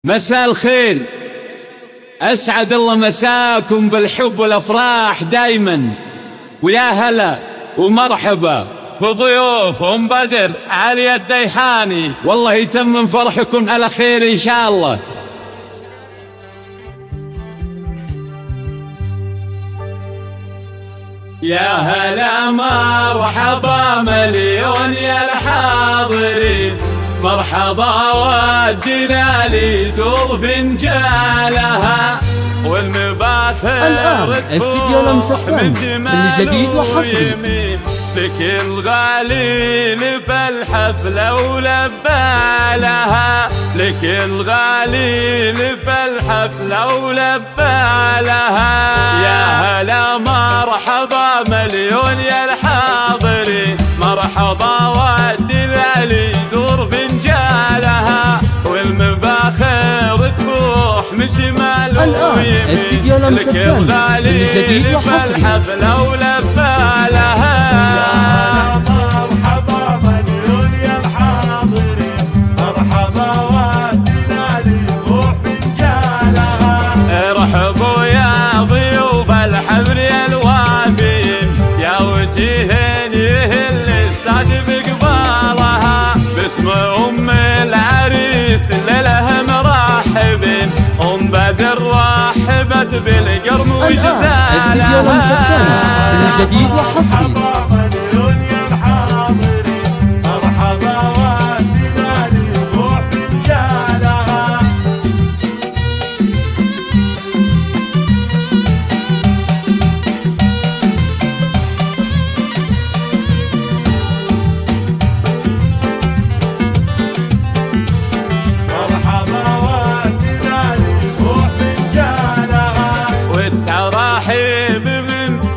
مساء الخير، أسعد الله مساكم بالحب والأفراح دايما، ويا هلا ومرحبا بضيوف أم بدر علي الديحاني. والله يتمم فرحكم على خير إن شاء الله. يا هلا مرحبا مليون يا الحاضرين، مرحبا ودنا لي دور فنجالها والمباثر الآن استديو لمسفن بالجديد وحصري لكل غالي في الحفلة ولبالها، لكل غالي في الحفلة ولبالها. يا هلا مرحبا مليون يا الحاضرين، مرحبا ودنا لي دور فنجالها والمباخر تفوح من شمال الآن استديو لمسفن بالجديد وحصري الحفلة ولبالها. ارحبوا يا ضيوف الحفل يا الوافين، يا وجيهن يهل السعد بقبالها، باسم ام العريس لله مرحبين، ام بدر رحبت بالقرم وجزالها. الآن استديو لمسفن بالجديد وحصري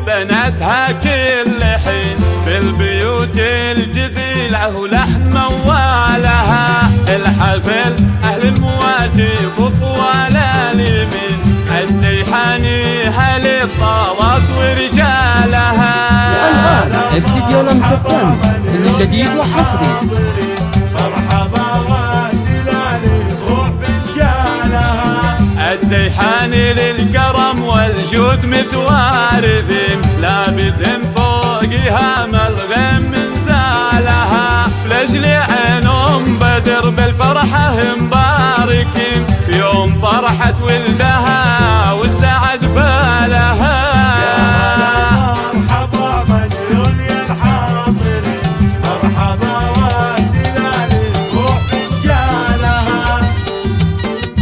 بناتها كل حين بالبيوت الجزيلة ولحن موالها، الحفل أهل المواجب وطوال اليمين، الديحاني أهل الطارات ورجالها. الآن استديو لمسفن بالجديد وحصري الديحاني للكرم والجود متوارثين، لابد فوقها ملغم من زالها، لاجل عين ام بدر بالفرحة مباركين، يوم فرحة ولدها والسعد بالها.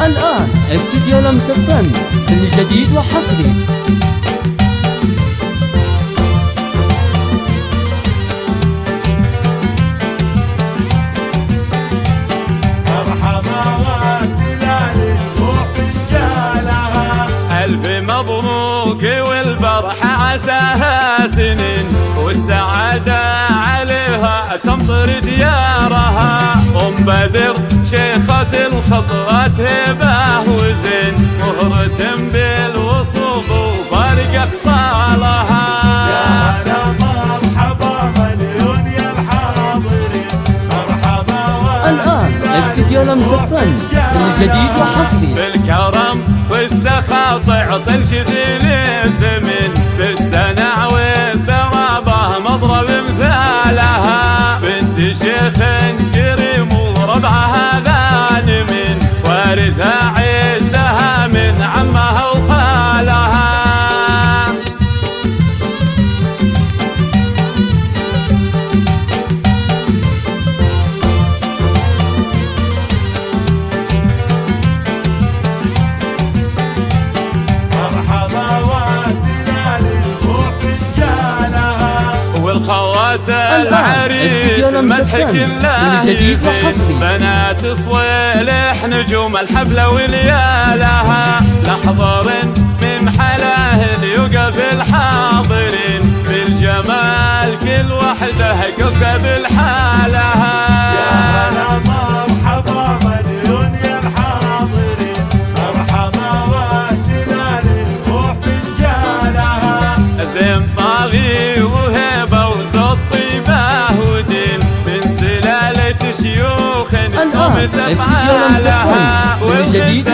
الآن استديو لمسفن بالجديد وحصري ألف مبروك والفرحة عساها سنين، والسعادة عليها تمطر ديارها، أم بدر شيخة الخطرات هبة وزين، مهرة بالوصوف وفارق أخصالها. يا هلا مرحبا مليون يا الحاضرين، مرحبا. الآن استديو لمسفن بالجديد وحصري بالكرم والسخاء تعطي الجزيل الثمين، بالسنع والثوابه مضرب مثالها، بنت شيخ كريم وربعها غانمين، وارثها عزها من عمها وخالها. الآن استديو لمسفن بالجديد وحصري بنات صويلح نجوم الحفلة وليالها، لحظر من حلاه يوقف الحاضرين، بالجمال كل وحده كوكب لحالها. يا هلا مرحبا مليون يا الحاضرين، مرحبا ودنا للروح بنجالها، زين طاغي وهبة وصوت طيبة ودين، من سلالة شيوخ الآن استديو لمس الفن للجديد